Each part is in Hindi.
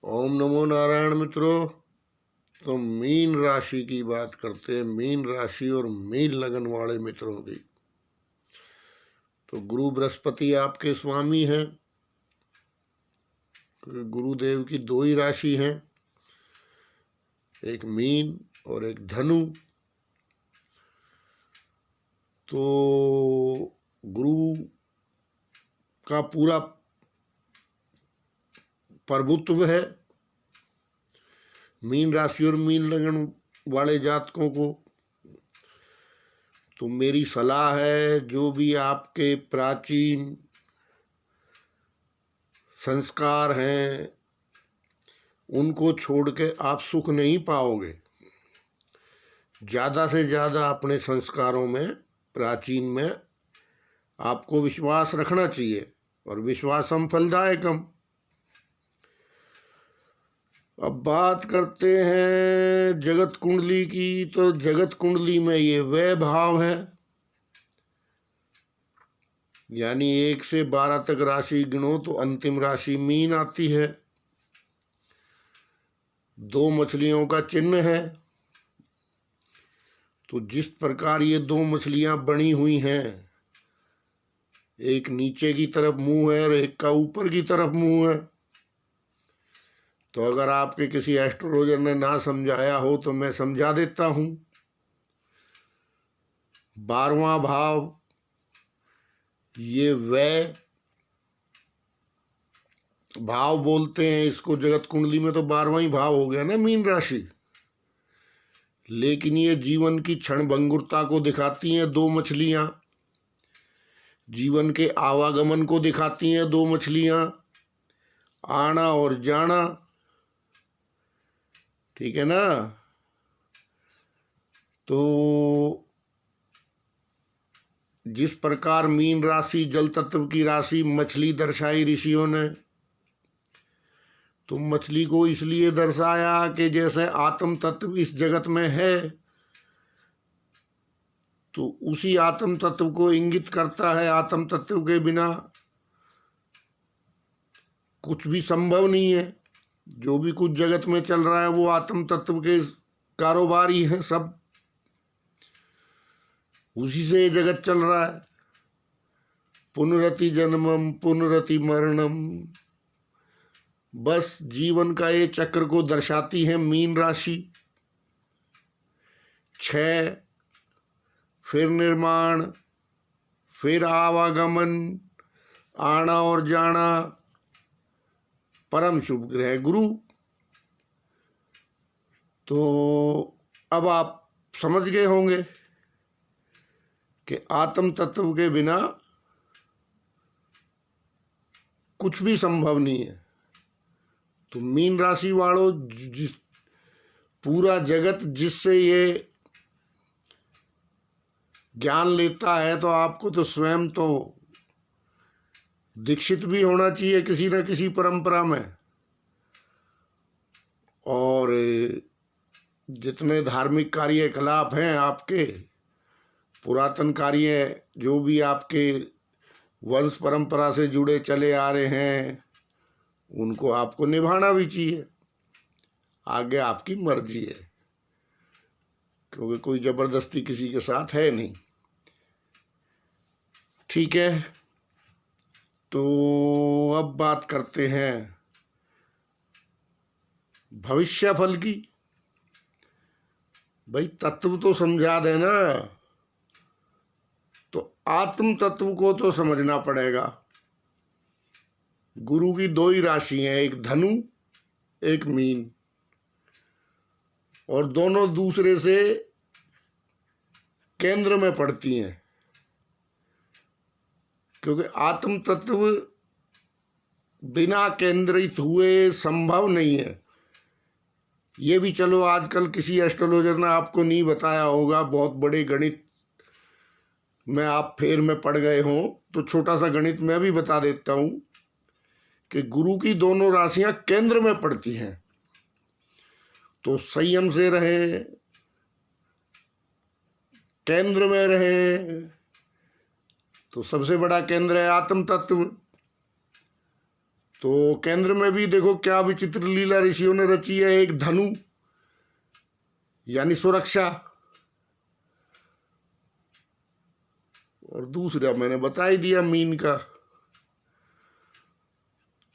ओम नमो नारायण मित्रों। तो मीन राशि की बात करते हैं, मीन राशि और मीन लगन वाले मित्रों की। तो गुरु बृहस्पति आपके स्वामी हैं। गुरुदेव की दो ही राशि हैं, एक मीन और एक धनु। तो गुरु का पूरा प्रभुत्व है मीन राशि और मीन लगन वाले जातकों को। तो मेरी सलाह है, जो भी आपके प्राचीन संस्कार हैं उनको छोड़ के आप सुख नहीं पाओगे। ज़्यादा से ज़्यादा अपने संस्कारों में, प्राचीन में आपको विश्वास रखना चाहिए, और विश्वासम फलदायकम। अब बात करते हैं जगत कुंडली की। तो जगत कुंडली में ये वह भाव है, यानी 1 से 12 तक राशि गिनो तो अंतिम राशि मीन आती है। 2 मछलियों का चिन्ह है। तो जिस प्रकार ये 2 मछलियां बनी हुई हैं, एक नीचे की तरफ मुंह है और एक का ऊपर की तरफ मुंह है। तो अगर आपके किसी एस्ट्रोलॉजर ने ना समझाया हो तो मैं समझा देता हूँ। 12वां भाव ये वह भाव बोलते हैं इसको। जगत कुंडली में तो 12वां ही भाव हो गया ना, मीन राशि। लेकिन ये जीवन की क्षणभंगुरता को दिखाती हैं 2 मछलियाँ। जीवन के आवागमन को दिखाती हैं 2 मछलियाँ, आना और जाना। ठीक है ना। तो जिस प्रकार मीन राशि जल तत्व की राशि मछली दर्शाई ऋषियों ने, तो मछली को इसलिए दर्शाया कि जैसे आत्म तत्व इस जगत में है, तो उसी आत्म तत्व को इंगित करता है। आत्म तत्व के बिना कुछ भी संभव नहीं है। जो भी कुछ जगत में चल रहा है वो आत्म तत्व के कारोबार ही है, सब उसी से ये जगत चल रहा है। पुनरति जन्मम पुनरति मरणम, बस जीवन का ये चक्र को दर्शाती है मीन राशि। 6 फिर निर्माण, फिर आवागमन, आना और जाना। परम शुभ ग्रह गुरु। तो अब आप समझ गए होंगे कि आत्म तत्व के बिना कुछ भी संभव नहीं है। तो मीन राशि वालों, जिस पूरा जगत जिससे ये ज्ञान लेता है, तो आपको तो स्वयं तो दीक्षित भी होना चाहिए किसी न किसी परंपरा में। और जितने धार्मिक कार्यकलाप हैं आपके, पुरातन कार्य जो भी आपके वंश परंपरा से जुड़े चले आ रहे हैं, उनको आपको निभाना भी चाहिए। आगे आपकी मर्जी है, क्योंकि कोई जबरदस्ती किसी के साथ है नहीं। ठीक है। तो अब बात करते हैं भविष्य फल की। भाई तत्व तो समझा देना, तो आत्म तत्व को तो समझना पड़ेगा। गुरु की 2 ही राशि हैं, एक धनु एक मीन, और दोनों दूसरे से केंद्र में पड़ती हैं, क्योंकि आत्म तत्व बिना केंद्रित हुए संभव नहीं है। ये भी चलो आजकल किसी एस्ट्रोलॉजर ने आपको नहीं बताया होगा, बहुत बड़े गणित में आप फेर में पड़ गए हों, तो छोटा सा गणित मैं भी बता देता हूँ कि गुरु की दोनों राशियां केंद्र में पड़ती हैं। तो संयम से रहे, केंद्र में रहे। तो सबसे बड़ा केंद्र है आत्म तत्व। तो केंद्र में भी देखो क्या विचित्र लीला ऋषियों ने रची है। एक धनु यानी सुरक्षा, और दूसरा मैंने बता ही दिया मीन का।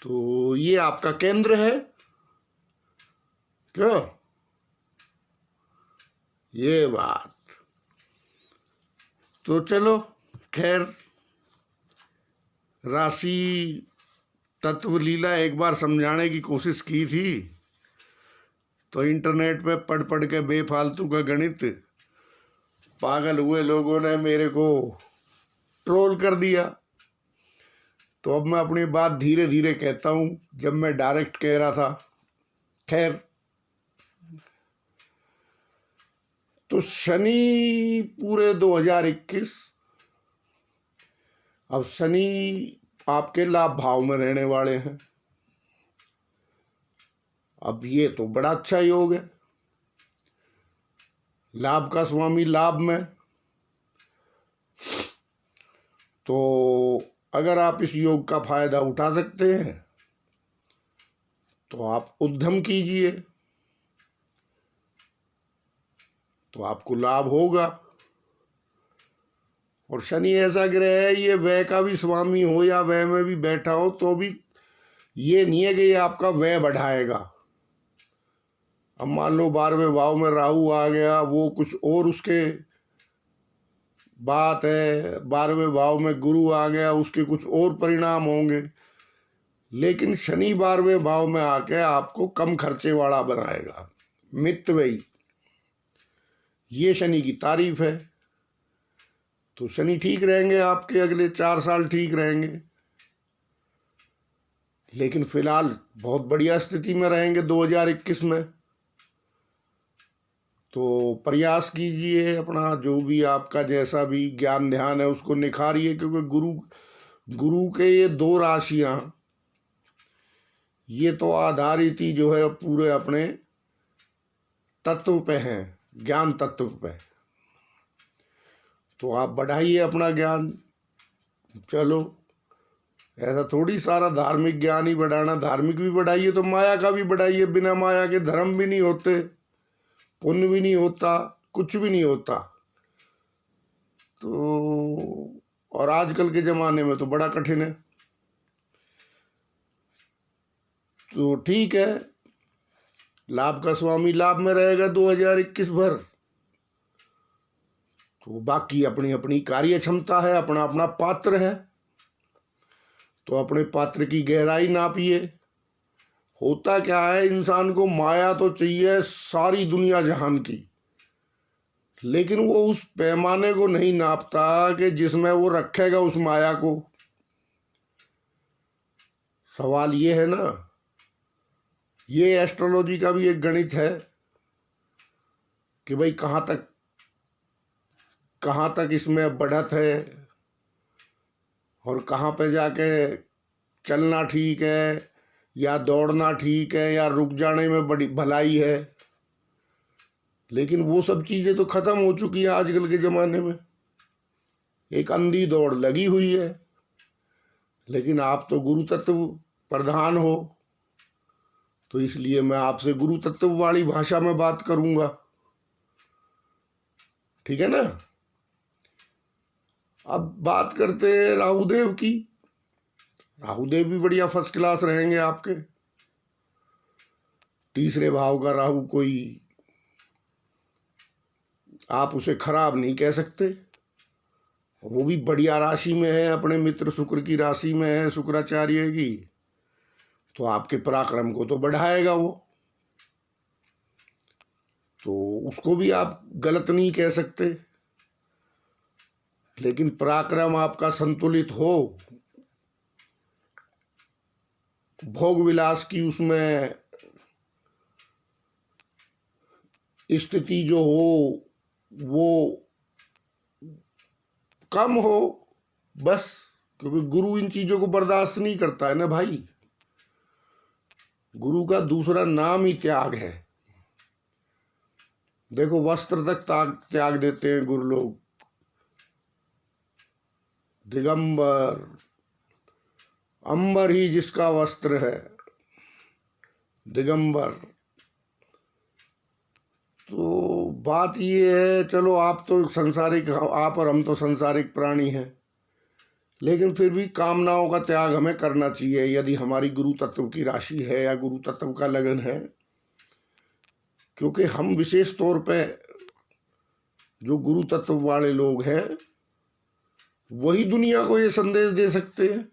तो ये आपका केंद्र है क्यों, ये बात। तो चलो खैर, राशि तत्व लीला एक बार समझाने की कोशिश की थी, तो इंटरनेट पे पढ़ पढ़ के बेफालतू का गणित पागल हुए लोगों ने मेरे को ट्रोल कर दिया। तो अब मैं अपनी बात धीरे धीरे कहता हूँ, जब मैं डायरेक्ट कह रहा था। खैर, तो शनि पूरे 2021, अब शनि आपके लाभ भाव में रहने वाले हैं। अब ये तो बड़ा अच्छा योग है, लाभ का स्वामी लाभ में। तो अगर आप इस योग का फायदा उठा सकते हैं तो आप उद्यम कीजिए, तो आपको लाभ होगा। और शनि ऐसा ग्रह है, ये व्यय का भी स्वामी हो या व्यय में भी बैठा हो तो भी ये नहीं है कि ये आपका व्यय बढ़ाएगा। अब मान लो 12वें भाव में राहु आ गया, वो कुछ और उसके बात है। 12वें भाव में गुरु आ गया, उसके कुछ और परिणाम होंगे। लेकिन शनि 12वें भाव में आके आपको कम खर्चे वाला बनाएगा, मितव्ययी। ये शनि की तारीफ है। तो शनि ठीक रहेंगे आपके, अगले 4 साल ठीक रहेंगे। लेकिन फिलहाल बहुत बढ़िया स्थिति में रहेंगे 2021 में। तो प्रयास कीजिए अपना, जो भी आपका जैसा भी ज्ञान ध्यान है उसको निखारिए, क्योंकि गुरु के ये 2 राशियां, ये तो आधारित ही जो है पूरे अपने तत्व पे हैं, ज्ञान तत्व पे। तो आप बढ़ाइए अपना ज्ञान। चलो, ऐसा थोड़ी सारा धार्मिक ज्ञान ही बढ़ाना, धार्मिक भी बढ़ाइए तो माया का भी बढ़ाइए। बिना माया के धर्म भी नहीं होते, पुण्य भी नहीं होता, कुछ भी नहीं होता। तो और आजकल के ज़माने में तो बड़ा कठिन है। तो ठीक है, लाभ का स्वामी लाभ में रहेगा 2021 भर। तो बाकी अपनी अपनी कार्य क्षमता है, अपना अपना पात्र है। तो अपने पात्र की गहराई नापिए। होता क्या है, इंसान को माया तो चाहिए सारी दुनिया जहान की, लेकिन वो उस पैमाने को नहीं नापता कि जिसमें वो रखेगा उस माया को। सवाल ये है ना, ये एस्ट्रोलॉजी का भी एक गणित है कि भाई कहाँ तक इसमें बढ़त है और कहाँ पे जाके चलना ठीक है या दौड़ना ठीक है या रुक जाने में बड़ी भलाई है। लेकिन वो सब चीज़ें तो ख़त्म हो चुकी है आजकल के ज़माने में। एक अंधी दौड़ लगी हुई है। लेकिन आप तो गुरु तत्व प्रधान हो, तो इसलिए मैं आपसे गुरु तत्व वाली भाषा में बात करूँगा, ठीक है ना। अब बात करते हैं राहुदेव की। राहुदेव भी बढ़िया फर्स्ट क्लास रहेंगे आपके। 3रे भाव का राहु कोई आप उसे खराब नहीं कह सकते। वो भी बढ़िया राशि में है, अपने मित्र शुक्र की राशि में है, शुक्राचार्य की। तो आपके पराक्रम को तो बढ़ाएगा वो, तो उसको भी आप गलत नहीं कह सकते। लेकिन पराक्रम आपका संतुलित हो, भोग विलास की उसमें स्थिति जो हो वो कम हो बस। क्योंकि गुरु इन चीज़ों को बर्दाश्त नहीं करता है ना भाई। गुरु का दूसरा नाम ही त्याग है। देखो, वस्त्र तक त्याग देते हैं गुरु लोग। दिगंबर, अंबर ही जिसका वस्त्र है, दिगंबर। तो बात ये है, चलो आप तो संसारिक, आप और हम तो संसारिक प्राणी हैं, लेकिन फिर भी कामनाओं का त्याग हमें करना चाहिए यदि हमारी गुरु तत्व की राशि है या गुरु तत्व का लगन है। क्योंकि हम विशेष तौर पे जो गुरु तत्व वाले लोग हैं वही दुनिया को ये संदेश दे सकते हैं।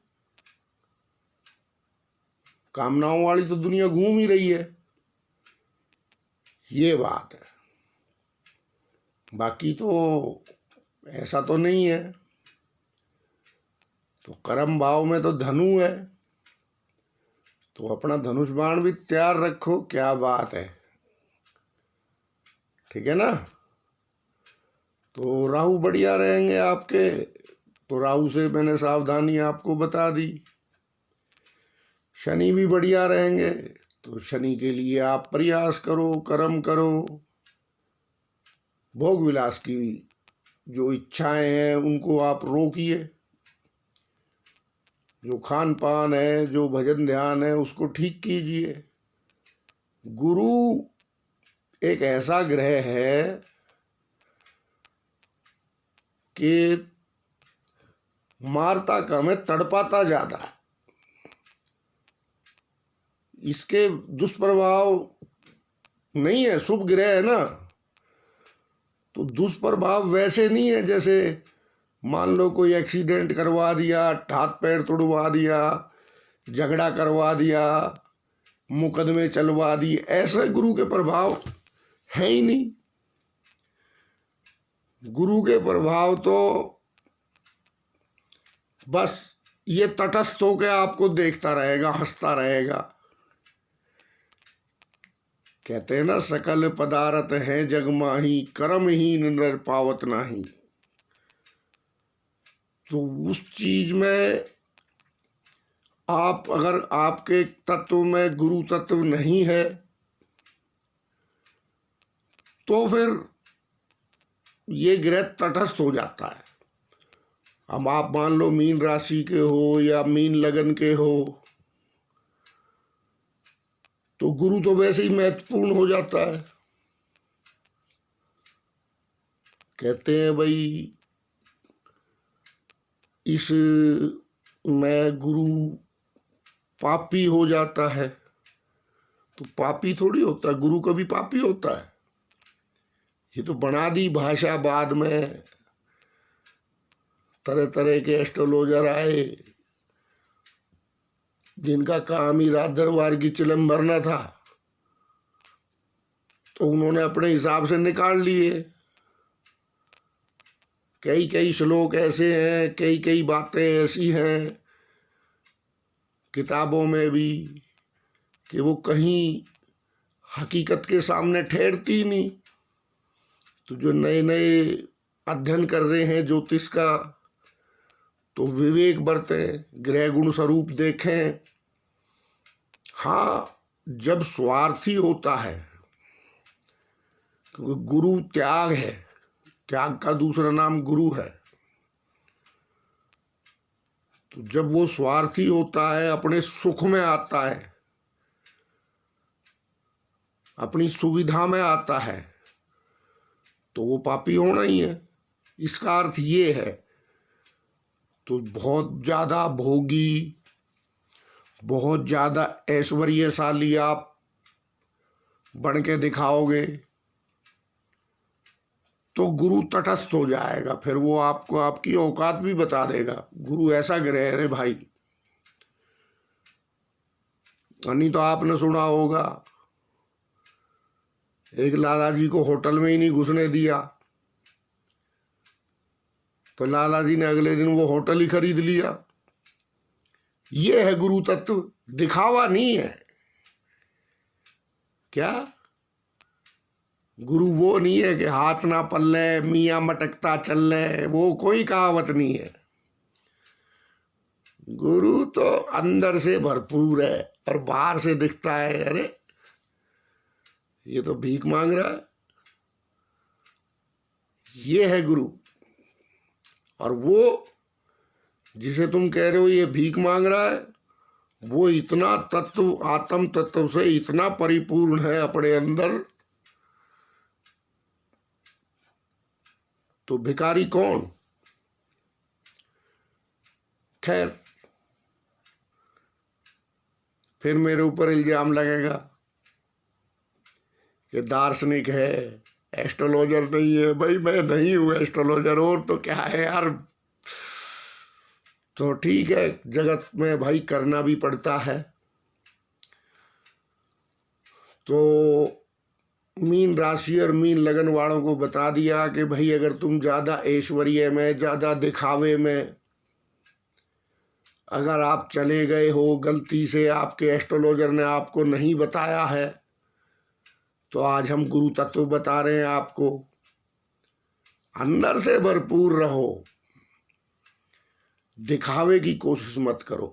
कामनाओं वाली तो दुनिया घूम ही रही है, ये बात है। बाकी तो ऐसा तो नहीं है। तो कर्म भाव में तो धनु है, तो अपना धनुष बाण भी तैयार रखो। क्या बात है, ठीक है ना। तो राहु बढ़िया रहेंगे आपके, तो राहु से मैंने सावधानी आपको बता दी। शनि भी बढ़िया रहेंगे, तो शनि के लिए आप प्रयास करो, कर्म करो। भोग विलास की जो इच्छाएं हैं उनको आप रोकिए। जो खान पान है, जो भजन ध्यान है, उसको ठीक कीजिए। गुरु एक ऐसा ग्रह है कि मारता कम है, तड़पाता ज्यादा है। इसके दुष्प्रभाव नहीं है, शुभ ग्रह है ना, तो दुष्प्रभाव वैसे नहीं है जैसे मान लो कोई एक्सीडेंट करवा दिया, हाथ पैर तोड़वा दिया, झगड़ा करवा दिया, मुकदमे चलवा दिए, ऐसे गुरु के प्रभाव है ही नहीं। गुरु के प्रभाव तो बस ये तटस्थ होकर आपको देखता रहेगा, हंसता रहेगा। कहते हैं ना, सकल पदार्थ है जग माही, कर्महीन नर पावत नाही। तो उस चीज में आप, अगर आपके तत्व में गुरु तत्व नहीं है तो फिर ये ग्रह तटस्थ हो जाता है। अब आप मान लो मीन राशि के हो या मीन लगन के हो, तो गुरु तो वैसे ही महत्वपूर्ण हो जाता है। कहते हैं भाई इस में गुरु पापी हो जाता है, तो पापी थोड़ी होता है, गुरु कभी पापी होता है। ये तो बना दी भाषा बाद में, तरह तरह के एस्ट्रोलॉजर आए जिनका काम ही रात दरबार की चिलम भरना था, तो उन्होंने अपने हिसाब से निकाल लिए। कई कई श्लोक ऐसे हैं, कई कई बातें ऐसी हैं किताबों में भी कि वो कहीं हकीकत के सामने ठहरती नहीं। तो जो नए नए अध्ययन कर रहे हैं ज्योतिष का, तो विवेक बरतें, ग्रह गुण स्वरूप देखें। हाँ, जब स्वार्थी होता है, क्योंकि गुरु त्याग है, त्याग का दूसरा नाम गुरु है। तो जब वो स्वार्थी होता है, अपने सुख में आता है, अपनी सुविधा में आता है, तो वो पापी होना ही है। इसका अर्थ ये है। तो बहुत ज्यादा भोगी, बहुत ज्यादा ऐश्वर्यशाली आप बन के दिखाओगे तो गुरु तटस्थ हो जाएगा। फिर वो आपको आपकी औकात भी बता देगा। गुरु ऐसा ग्रह है भाई। नहीं तो आपने सुना होगा, एक लाला जी को होटल में ही नहीं घुसने दिया, तो लाला जी ने अगले दिन वो होटल ही खरीद लिया। ये है गुरु तत्व, दिखावा नहीं है। क्या गुरु वो नहीं है कि हाथ ना पल्ले मियाँ मटकता चल रहे, वो कोई कहावत नहीं है। गुरु तो अंदर से भरपूर है और बाहर से दिखता है, अरे ये तो भीख मांग रहा है। ये है गुरु। और वो जिसे तुम कह रहे हो ये भीख मांग रहा है, वो इतना तत्व आत्म तत्व से इतना परिपूर्ण है अपने अंदर, तो भिखारी कौन? खैर, फिर मेरे ऊपर इल्जाम लगेगा कि दार्शनिक है, एस्ट्रोलॉजर नहीं है। भाई मैं नहीं हूं एस्ट्रोलॉजर, और तो क्या है यार। तो ठीक है, जगत में भाई करना भी पड़ता है। तो मीन राशि और मीन लगन वालों को बता दिया कि भाई अगर तुम ज़्यादा ऐश्वर्य में, ज़्यादा दिखावे में अगर आप चले गए हो, गलती से आपके एस्ट्रोलॉजर ने आपको नहीं बताया है, तो आज हम गुरु तत्व बता रहे हैं आपको। अंदर से भरपूर रहो, दिखावे की कोशिश मत करो,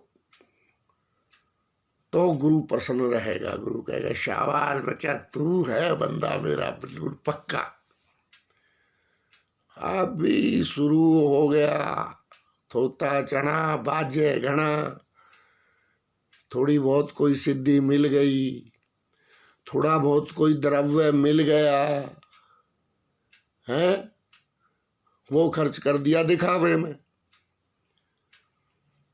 तो गुरु प्रसन्न रहेगा। गुरु कहेगा शाबाश बच्चा, तू है बंदा मेरा बिल्कुल पक्का। अभी शुरू हो गया थोता चढ़ा बाजे घना, थोड़ी बहुत कोई सिद्धि मिल गई, थोड़ा बहुत कोई द्रव्य मिल गया है, वो खर्च कर दिया दिखावे में।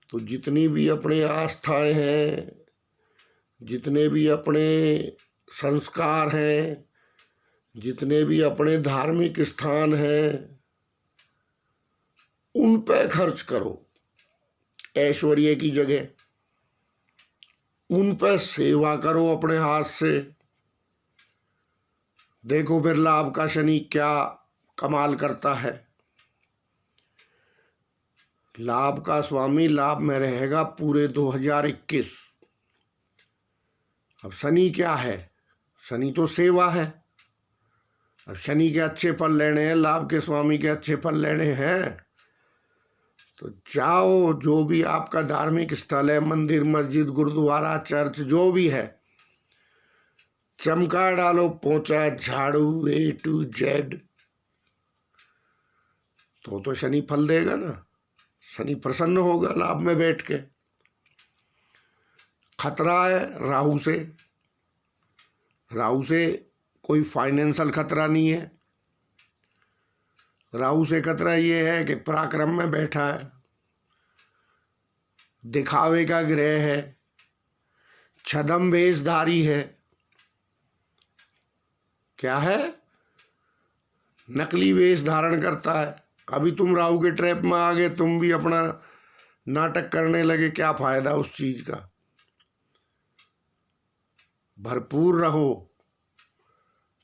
तो जितनी भी अपने आस्थाएं हैं, जितने भी अपने संस्कार हैं, जितने भी अपने धार्मिक स्थान हैं, उन पे खर्च करो ऐश्वर्य की जगह। उन पे सेवा करो अपने हाथ से। देखो फिर लाभ का शनि क्या कमाल करता है। लाभ का स्वामी लाभ में रहेगा पूरे 2021। अब शनि क्या है? शनि तो सेवा है। अब शनि के अच्छे फल लेने हैं, लाभ के स्वामी के अच्छे फल लेने हैं, तो जाओ जो भी आपका धार्मिक स्थल है, मंदिर मस्जिद गुरुद्वारा चर्च जो भी है, चमका डालो पोंछा झाड़ू A to Z। तो शनि फल देगा ना, शनि प्रसन्न होगा लाभ में बैठ के। खतरा है राहु से। राहु से कोई फाइनेंशियल खतरा नहीं है। राहु से खतरा ये है कि पराक्रम में बैठा है, दिखावे का ग्रह है, छद्म वेशधारी है। क्या है? नकली वेश धारण करता है। अभी तुम राहु के ट्रैप में आ गए, तुम भी अपना नाटक करने लगे, क्या फायदा उस चीज का। भरपूर रहो,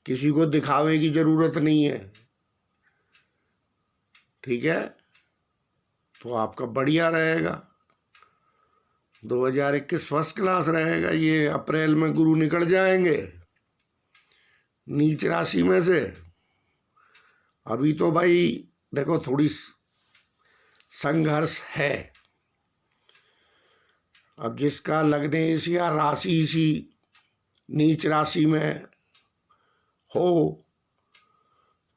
किसी को दिखावे की जरूरत नहीं है। ठीक है, तो आपका बढ़िया रहेगा। 2021 फर्स्ट क्लास रहेगा। ये अप्रैल में गुरु निकल जाएंगे नीच राशि में से। अभी तो भाई देखो थोड़ी संघर्ष है। अब जिसका लग्ने इसी या राशि इसी नीच राशि में हो,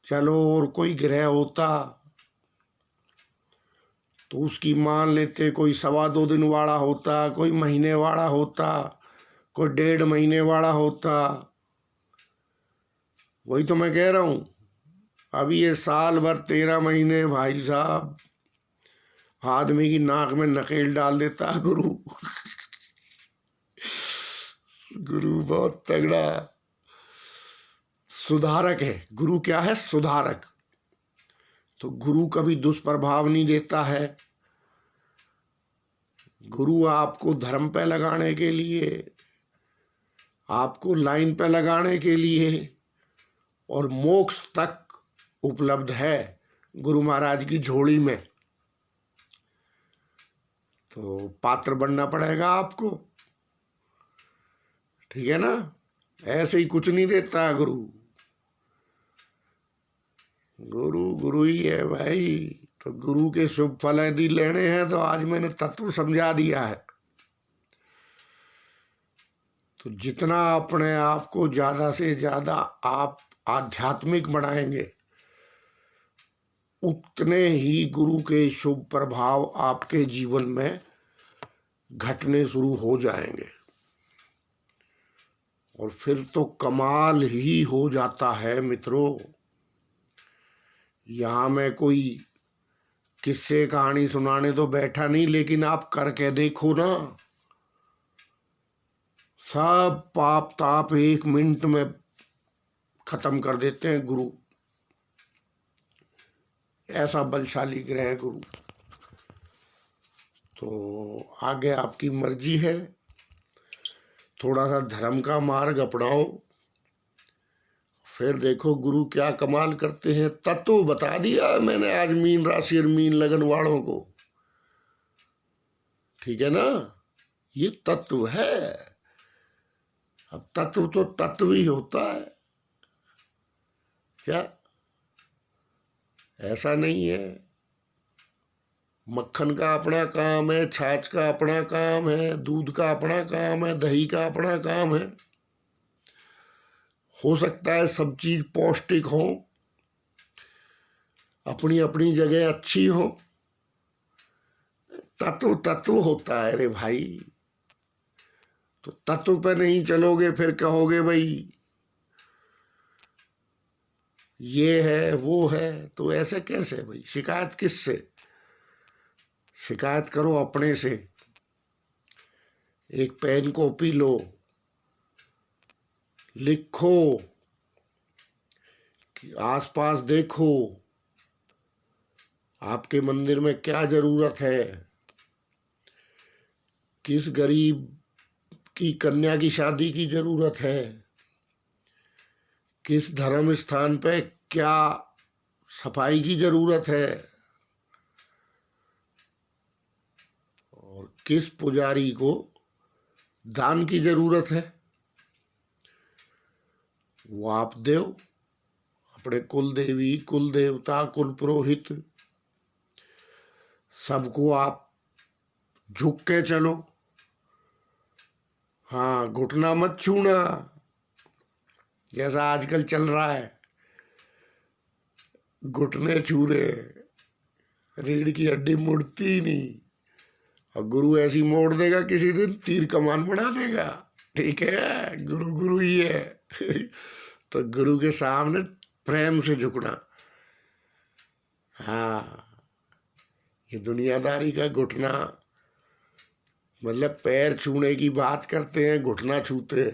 चलो और कोई ग्रह होता तो उसकी मान लेते, कोई 1.25 दिन वाला होता, कोई महीने वाला होता, कोई 1.5 महीने वाला होता। वही तो मैं कह रहा हूं, अभी ये साल भर 13 महीने भाई साहब आदमी की नाक में नकेल डाल देता गुरु। गुरु बहुत तगड़ा सुधारक है। गुरु क्या है? सुधारक। तो गुरु कभी दुष्प्रभाव नहीं देता है। गुरु आपको धर्म पे लगाने के लिए, आपको लाइन पे लगाने के लिए और मोक्ष तक उपलब्ध है गुरु महाराज की झोली में। तो पात्र बनना पड़ेगा आपको। ठीक है ना? ऐसे ही कुछ नहीं देता गुरु। गुरु गुरु ही है भाई। तो गुरु के शुभ फल यदि लेने हैं तो आज मैंने तत्व समझा दिया है। तो जितना अपने आप को ज्यादा से ज्यादा आप आध्यात्मिक बनाएंगे, उतने ही गुरु के शुभ प्रभाव आपके जीवन में घटने शुरू हो जाएंगे और फिर तो कमाल ही हो जाता है मित्रों। यहाँ मैं कोई किस्से कहानी सुनाने तो बैठा नहीं, लेकिन आप करके देखो ना, सब पाप ताप 1 मिनट में खत्म कर देते हैं गुरु। ऐसा बलशाली ग्रह है गुरु। तो आगे आपकी मर्जी है, थोड़ा सा धर्म का मार्ग अपनाओ, फिर देखो गुरु क्या कमाल करते हैं। तत्व बता दिया मैंने आज मीन राशि और मीन लगन वालों को, ठीक है ना। ये तत्व है। अब तत्व तो तत्व ही होता है क्या, ऐसा नहीं है। मक्खन का अपना काम है, छाछ का अपना काम है, दूध का अपना काम है, दही का अपना काम है। हो सकता है सब चीज पौष्टिक हो, अपनी अपनी जगह अच्छी हो, तत्व तत्व होता है रे भाई। तो तत्व पे नहीं चलोगे फिर कहोगे भाई ये है वो है, तो ऐसे कैसे भाई। शिकायत किससे, शिकायत करो अपने से। एक पेन कॉपी लो, लिखो, कि आसपास देखो आपके मंदिर में क्या जरूरत है, किस गरीब की कन्या की शादी की जरूरत है, किस धर्म स्थान पे क्या सफाई की जरूरत है, और किस पुजारी को दान की जरूरत है। वो आप दो, अपने कुल देवी, कुल देवता, कुल पुरोहित सबको आप झुक के चलो। हाँ, घुटना मत छूना जैसा आजकल चल रहा है, घुटने छू रहे, रीढ़ की हड्डी मुड़ती ही नहीं, और गुरु ऐसी मोड़ देगा किसी दिन तीर कमान बना देगा। ठीक है, गुरु गुरु ही है। तो गुरु के सामने प्रेम से झुकना। हाँ, ये दुनियादारी का घुटना, मतलब पैर छूने की बात करते हैं, घुटना छूते हैं।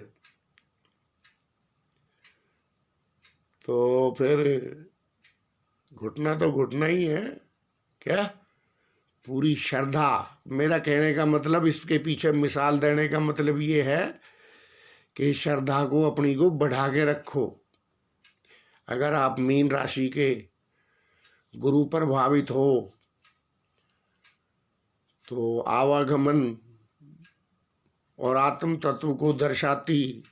तो फिर घुटना तो घुटना ही है क्या। पूरी श्रद्धा, मेरा कहने का मतलब, इसके पीछे मिसाल देने का मतलब ये है कि श्रद्धा को अपनी को बढ़ा के रखो। अगर आप मीन राशि के गुरु प्रभावित हो तो आवागमन और आत्म तत्व को दर्शाती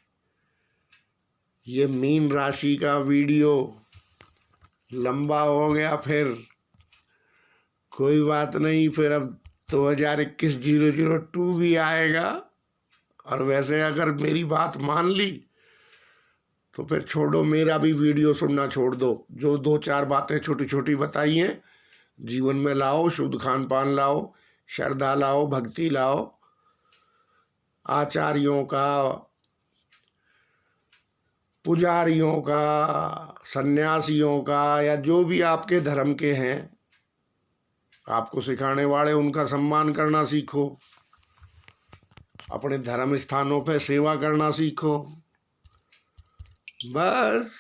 ये मीन राशि का वीडियो लंबा हो गया, फिर कोई बात नहीं, फिर अब 2021-002 भी आएगा। और वैसे अगर मेरी बात मान ली तो फिर छोड़ो, मेरा भी वीडियो सुनना छोड़ दो। जो 2-4 बातें छोटी छोटी बताई हैं जीवन में लाओ, शुद्ध खान पान लाओ, श्रद्धा लाओ, भक्ति लाओ, आचार्यों का, पुजारियों का, सन्यासियों का, या जो भी आपके धर्म के हैं आपको सिखाने वाले, उनका सम्मान करना सीखो, अपने धर्म स्थानों पे सेवा करना सीखो। बस,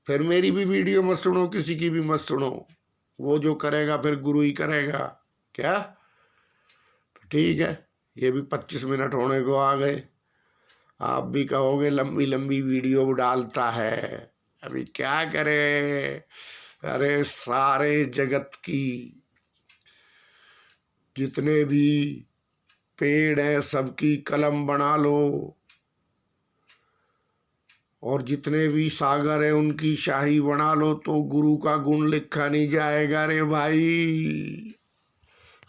फिर मेरी भी वीडियो मत सुनो, किसी की भी मत सुनो, वो जो करेगा फिर गुरु ही करेगा क्या। तो ठीक है, ये भी 25 मिनट होने को आ गए। आप भी कहोगे लंबी लंबी वीडियो डालता है, अभी क्या करे। अरे सारे जगत की जितने भी पेड़ हैं सबकी कलम बना लो, और जितने भी सागर हैं उनकी शाही बना लो, तो गुरु का गुण लिखा नहीं जाएगा रे भाई।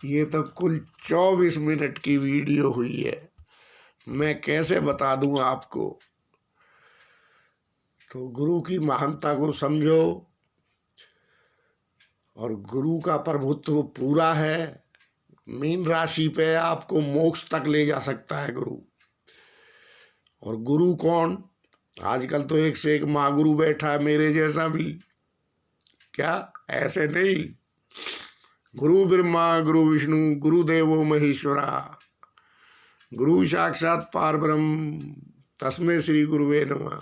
ये तो कुल 24 मिनट की वीडियो हुई है, मैं कैसे बता दूं आपको। तो गुरु की महानता को समझो, और गुरु का प्रभुत्व पूरा है। मीन राशि पे आपको मोक्ष तक ले जा सकता है गुरु। और गुरु कौन? आजकल तो एक से एक महागुरु बैठा है, मेरे जैसा भी। क्या ऐसे नहीं? गुरु ब्रह्मा गुरु विष्णु गुरुदेवो महेश्वरा, गुरु साक्षात पारब्रह्म तस्मै श्री गुरुवे नमः।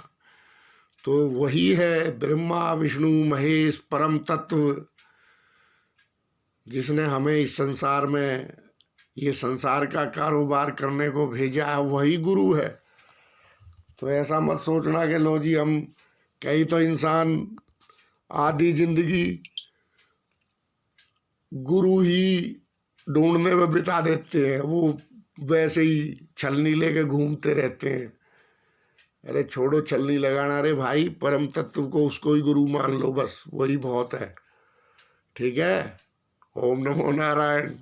तो वही है ब्रह्मा विष्णु महेश परम तत्व, जिसने हमें इस संसार में ये संसार का कारोबार करने को भेजा है, वही गुरु है। तो ऐसा मत सोचना कि लो जी हम कई तो इंसान आधी जिंदगी गुरु ही ढूंढने में बिता देते हैं, वो वैसे ही छलनी लेके घूमते रहते हैं। अरे छोड़ो छलनी लगाना रे भाई, परम तत्व को उसको ही गुरु मान लो, बस वही बहुत है। ठीक है। ओम नमो नारायण।